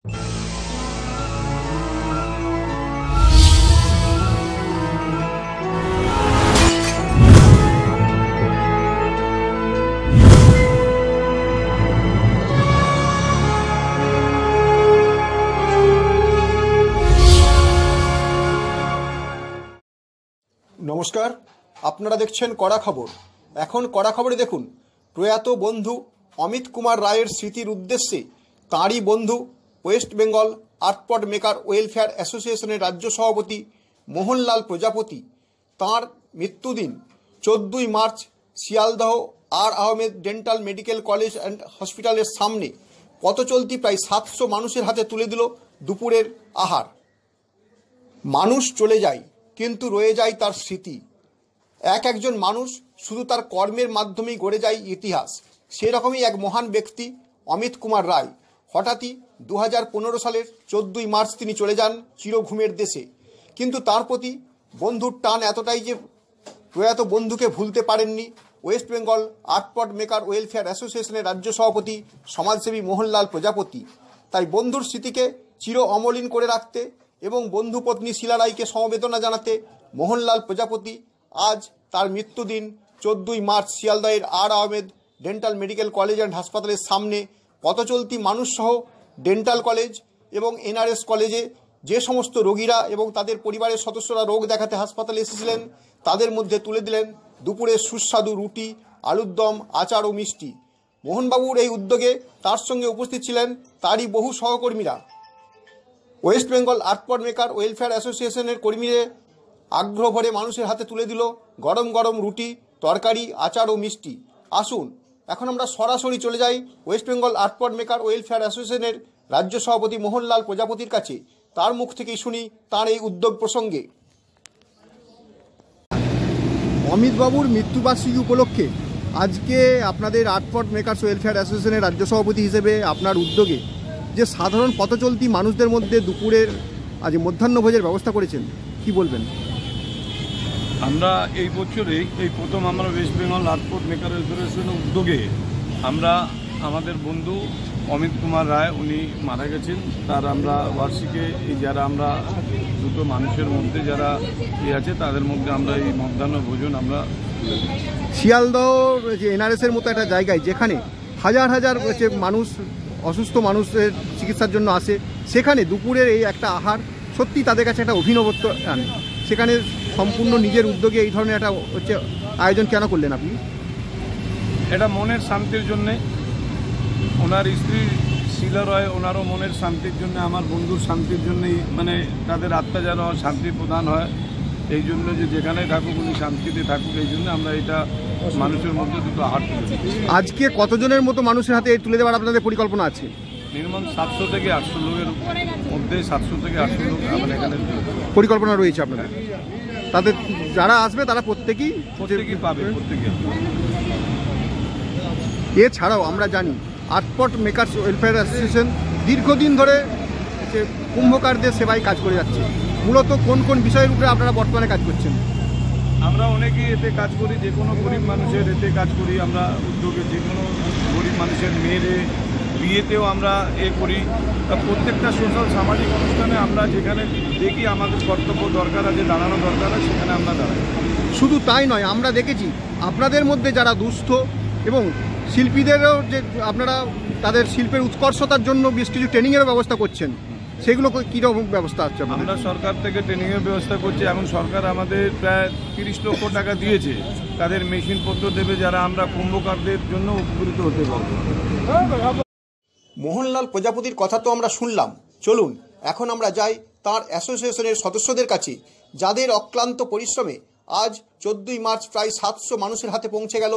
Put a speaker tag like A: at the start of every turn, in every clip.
A: নমস্কার, আপনারা দেখছেন কড়া খবর। এখন কড়া খবরে দেখুন, প্রয়াত বন্ধু অমিত কুমার রায়ের স্মৃতির উদ্দেশ্যে তাঁরই বন্ধু ওয়েস্ট বেঙ্গল আর্টপড মেকার ওয়েলফেয়ার অ্যাসোসিয়েশনের রাজ্য সভাপতি মোহনলাল প্রজাপতি তাঁর মৃত্যুদিন 14ই March Sealdah R Ahmed dental medical college and হসপিটালের সামনে পথচলতি প্রায় 700 মানুষের হাতে তুলে দিল দুপুরের আহার। মানুষ চলে যায়, কিন্তু রয়ে যায় তার স্মৃতি। একজন মানুষ শুধু তার কর্মের মাধ্যমেই গড়ে যায় ইতিহাস। সেরকমই এক মহান ব্যক্তি অমিত কুমার রায়। হঠাৎই 2015 সালের 14ই মার্চ তিনি চলে যান চিরঘুমের দেশে। কিন্তু তার প্রতি বন্ধুর টান এতটাই যে প্রয়াত বন্ধুকে ভুলতে পারেননি ওয়েস্ট বেঙ্গল আর্টপড মেকার ওয়েলফেয়ার অ্যাসোসিয়েশনের রাজ্য সভাপতি সমাজসেবী মোহনলাল প্রজাপতি। তাই বন্ধুর স্মৃতিকে চির অমলিন করে রাখতে এবং বন্ধুপত্নী শিলা রায়কে সমবেদনা জানাতে মোহনলাল প্রজাপতি আজ তার মৃত্যুদিন 14ই মার্চ শিয়ালদহের R Ahmed dental medical college and হাসপাতালের সামনে পথচলতি মানুষসহ ডেন্টাল কলেজ এবং এনআরএস কলেজে যে সমস্ত রোগীরা এবং তাদের পরিবারের সদস্যরা রোগ দেখাতে হাসপাতালে এসেছিলেন তাদের মধ্যে তুলে দিলেন দুপুরের সুস্বাদু রুটি, আলুর দম, আচার ও মিষ্টি। মোহনবাবুর এই উদ্যোগে তার সঙ্গে উপস্থিত ছিলেন তারই বহু সহকর্মীরা। ওয়েস্ট বেঙ্গল আর্টপড মেকার ওয়েলফেয়ার অ্যাসোসিয়েশনের কর্মীরা আগ্রহ ভরে মানুষের হাতে তুলে দিল গরম গরম রুটি, তরকারি, আচার ও মিষ্টি। আসুন এখন আমরা সরাসরি চলে যাই ওয়েস্ট বেঙ্গল আর্টপড মেকার ওয়েলফেয়ার অ্যাসোসিয়েশনের রাজ্য সভাপতি মোহনলাল প্রজাপতির কাছে। তার মুখ থেকেই শুনি তার এই উদ্যোগ প্রসঙ্গে। অমিতবাবুর মৃত্যুবার্ষিকী উপলক্ষে আজকে আপনাদের আর্টপড মেকার্স ওয়েলফেয়ার অ্যাসোসিয়েশনের রাজ্য সভাপতি হিসেবে আপনার উদ্যোগে যে সাধারণ পথচলতি মানুষদের মধ্যে দুপুরের আজ মধ্যাহ্নভোজের ব্যবস্থা করেছেন, কি বলবেন?
B: আমরা এই বছরে এই প্রথম আমরা ওয়েস্ট বেঙ্গল আর্টপড মেকার অ্যাসোসিয়েশনের উদ্যোগে আমরা আমাদের বন্ধু অমিত কুমার রায় উনি মারা গেছেন, তার আমরা বার্ষিকে এই যারা আমরা দুটো মানুষের মধ্যে যারা আছে তাদের মধ্যে আমরা এই মধ্যাহ্ন ভোজন আমরা
A: শিয়ালদহ যে এনআরএসের মতো একটা জায়গায় যেখানে হাজার হাজার মানুষ অসুস্থ মানুষের চিকিৎসার জন্য আসে, সেখানে দুপুরের এই একটা আহার সত্যি তাদের কাছে একটা অভিনবত্ব আনে। সেখানে সম্পূর্ণ নিজের উদ্যোগে এই ধরনের একটা আয়োজন কেন করলেন আপনি?
B: এটা মনের শান্তির জন্যে, ওনার স্ত্রী শিলা রয় ওনারও মনের শান্তির জন্য, আমার বন্ধুর শান্তির জন্যই, মানে তাদের আত্মা যেন শান্তি প্রদান হয়, এই জন্য যে যেখানে থাকুক উনি শান্তিতে থাকুক, এই জন্য আমরা এটা মানুষের মধ্যে দুটো আহার তুলে দিই।
A: আজকে কতজনের মতো মানুষের হাতে তুলে দেওয়ার আপনাদের পরিকল্পনা আছে?
B: মিনিমাম 700 থেকে 800 লোকের মধ্যে 700 থেকে 800 লোক আমাদের এখানে
A: পরিকল্পনা রয়েছে আপনাদের। তাদের যারা আসবে তারা প্রত্যেকেই
B: পাবে, প্রত্যেকেই।
A: এছাড়াও আমরা জানি আর্টপড মেকার্স ওয়েলফেয়ার অ্যাসোসিয়েশন দীর্ঘদিন ধরে কুম্ভকারদের সেবায় কাজ করে যাচ্ছে। মূলত কোন কোন বিষয়ের উপরে আপনারা বর্তমানে কাজ করছেন?
B: আমরা অনেকেই এতে কাজ করি, যে কোনো গরিব মানুষের এতে কাজ করি আমরা উদ্যোগে, যে কোনো গরিব মানুষের মেয়ের বিয়েতেও আমরা করি। প্রত্যেকটা সোশ্যাল সামাজিক অনুষ্ঠানে আমরা যেখানে দেখি আমাদের কর্তব্য দরকার আছে, দাঁড়ানো দরকার আছে, সেখানে আমরা দাঁড়াই।
A: শুধু তাই নয়, আমরা দেখেছি আপনাদের মধ্যে যারা দুস্থ এবং শিল্পীদেরও যে আপনারা তাদের শিল্পের উৎকর্ষতার জন্য বেশ কিছু ট্রেনিংয়ের ব্যবস্থা করছেন, সেগুলো কীরকম ব্যবস্থা আছে?
B: আমরা সরকার থেকে ট্রেনিংয়ের ব্যবস্থা করছি। এখন সরকার আমাদের প্রায় 30 লক্ষ টাকা দিয়েছে, তাদের মেশিনপত্র দেবে, যারা আমরা কুম্ভকারদের জন্য উপকৃত হতে পারবো।
A: মোহনলাল প্রজাপতির কথা তো আমরা শুনলাম, চলুন এখন আমরা যাই তার অ্যাসোসিয়েশনের সদস্যদের কাছে, যাদের অক্লান্ত পরিশ্রমে আজ 14ই মার্চ প্রায় 700 মানুষের হাতে পৌঁছে গেল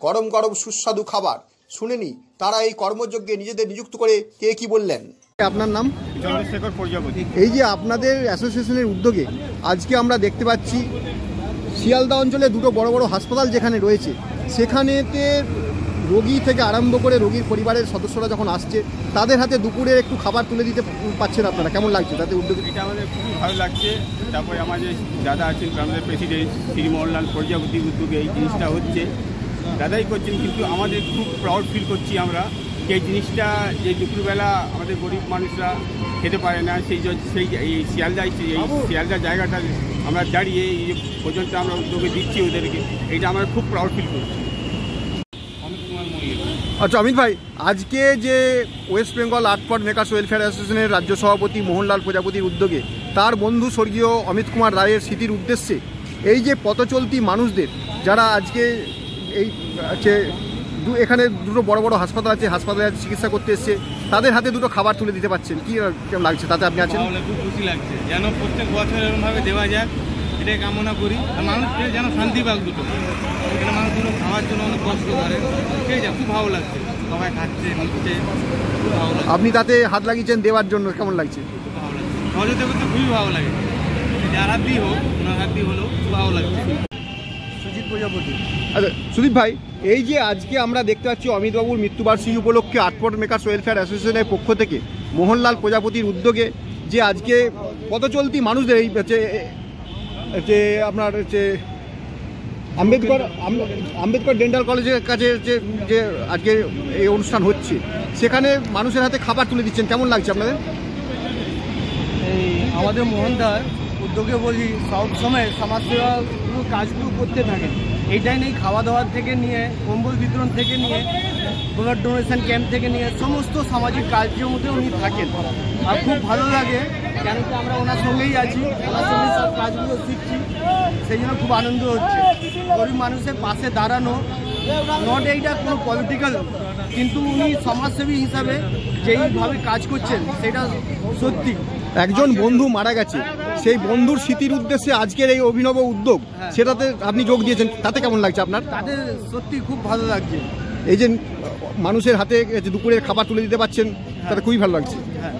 A: গরম গরম সুস্বাদু খাবার। শুনেনি তারা এই কর্মযজ্ঞে নিজেদের নিযুক্ত করে কে কি বললেন। আপনার নাম?
C: চন্দ্রশেখর প্রজাপতি।
A: এই যে আপনাদের অ্যাসোসিয়েশনের উদ্যোগে আজকে আমরা দেখতে পাচ্ছি শিয়ালদা অঞ্চলে দুটো বড় বড় হাসপাতাল যেখানে রয়েছে, সেখানেতে রোগী থেকে আরম্ভ করে রোগীর পরিবারের সদস্যরা যখন আসছে তাদের হাতে দুপুরের একটু খাবার তুলে দিতে পারছেন আপনারা, কেমন লাগছে তাতে উদ্যোগ?
C: এটা আমাদের খুবই ভালো লাগছে। তারপরে আমাদের দাদা আছেন, আমাদের প্রেসিডেন্ট শ্রী মোহনলাল প্রজাপতির উদ্যোগে এই জিনিসটা হচ্ছে, দাদাই করছেন, কিন্তু আমাদের খুব প্রাউড ফিল করছি আমরা সেই জিনিসটা যে দুপুরবেলা আমাদের গরিব মানুষরা খেতে পারে না, সেই এই শিয়ালদা জায়গাটা আমরা দাঁড়িয়ে এই যে পর্যন্ত আমরা উদ্যোগে দিচ্ছি ওদেরকে, এটা আমরা খুব প্রাউড ফিল করছি।
A: আচ্ছা অমিত ভাই, আজকে যে ওয়েস্ট বেঙ্গল আর্টপট মেকার্স ওয়েলফেয়ার অ্যাসোসিয়েশনের রাজ্য সভাপতি মোহনলাল প্রজাপতির উদ্যোগে তার বন্ধু স্বর্গীয় অমিত কুমার রায়ের স্মৃতির উদ্দেশ্যে এই যে পথচলতি মানুষদের যারা আজকে এই হচ্ছে এখানে দুটো বড় বড় হাসপাতাল আছে, হাসপাতালে চিকিৎসা করতে এসছে, তাদের হাতে দুটো খাবার তুলে দিতে পারছেন, কি কেমন লাগছে তাতে আপনি আছেন?
D: খুব খুশি লাগছে, যেন প্রত্যেক বছর এরকমভাবে দেওয়া যাক এটাই কামনা করি। আর মানুষকে যেন শান্তি পাক দুটো, এখানে মানুষ দুটো খাওয়ার জন্য অনেক কষ্ট করে, ঠিক আছে, খুব ভালো লাগছে, সবাই খাচ্ছে নিচ্ছে, খুব ভালো লাগছে।
A: আপনি তাতে হাত লাগিয়েছেন দেওয়ার জন্য, কেমন লাগছে?
D: খুব ভালো লাগছে, সহযোগিতা করতে খুবই ভালো লাগে, যার হাত দিয়ে হোক ওনার হাত দিয়ে হলেও খুব ভালো লাগছে।
C: সুজিত প্রজাপতি।
A: আচ্ছা সুদীপ ভাই, এই যে আজকে আমরা দেখতে পাচ্ছি অমিতবাবুর মৃত্যুবার্ষিকী উপলক্ষে আর্টপট মেকার্স ওয়েলফেয়ার অ্যাসোসিয়েশনের পক্ষ থেকে মোহনলাল প্রজাপতির উদ্যোগে যে আজকে পথচলতি মানুষদের এই যে আপনার যে আম্বেদকর ডেন্টাল কলেজের কাছে যে আজকে এই অনুষ্ঠান হচ্ছে, সেখানে মানুষের হাতে খাবার তুলে দিচ্ছেন, কেমন লাগছে আপনাদের?
E: এই আমাদের মোহনদার উদ্যোগে বলি সব সময় সমাজসেবাগুলো কাজগুলো করতে থাকে, এইটাই নেই খাওয়া দাওয়ার থেকে নিয়ে কম্বল বিতরণ থেকে নিয়ে ব্লাড ডোনেশন ক্যাম্প থেকে নিয়ে সমস্ত সামাজিক কাজের মধ্যে উনি থাকেন। আর খুব ভালো লাগে, কেন কি আমরা ওনার সঙ্গেই আছি, ওনার সঙ্গে সব কাজগুলো শিখছি, সেই জন্য খুব আনন্দ হচ্ছে। গরিব মানুষের পাশে দাঁড়ানো, নট এইটা কোনো পলিটিক্যাল, কিন্তু উনি সমাজসেবী হিসাবে যেইভাবে কাজ করছেন সেটা সত্যি।
A: একজন বন্ধু মারা গেছে, সেই বন্ধুর স্মৃতির উদ্দেশ্যে আজকের এই অভিনব উদ্যোগ, সেটাতে আপনি যোগ দিয়েছেন, তাতে কেমন লাগছে আপনার?
E: তাদের সত্যি খুব ভালো লাগছে।
A: এই যে মানুষের হাতে দুপুরের খাবার তুলে দিতে পারছেন, তাতে খুবই ভালো লাগছে।
E: হ্যাঁ।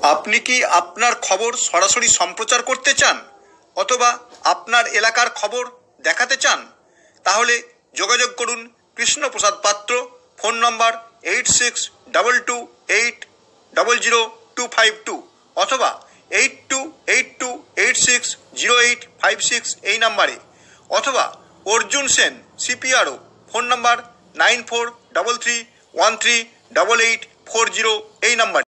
A: আপনি কি আপনার খবর সরাসরি সম্প্রচার করতে চান অথবা আপনার এলাকার খবর দেখাতে চান? তাহলে যোগাযোগ করুন কৃষ্ণপ্রসাদ পাত্র, ফোন নম্বর 8622800252 অথবা 8282860856 এই নাম্বারে, অথবা অর্জুন সেন CPRO, ফোন নম্বর 9433138840 এই নাম্বারে।